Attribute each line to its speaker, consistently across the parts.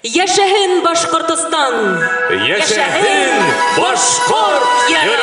Speaker 1: Yaşahın Başkortistan!
Speaker 2: Yaşahın Başkort yeri!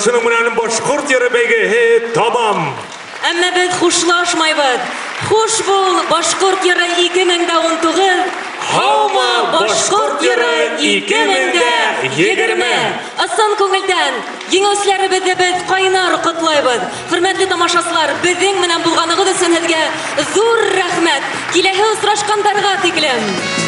Speaker 2: Şunun bilen Başkort yeri beygi tamam.
Speaker 1: Әмма бит хушлашмайбыз. Хуш бул Башкорт йыры 2019.
Speaker 2: Һаума Башкорт йыры 2020.
Speaker 1: Асан күңелдән еңүчеләребезне без кайнар котлайбыз. Хөрмәтле тамашачылар, безнең менән булганыгыз өчен сезгә зур рәхмәт. Киләһе очрашкандарга тиклем.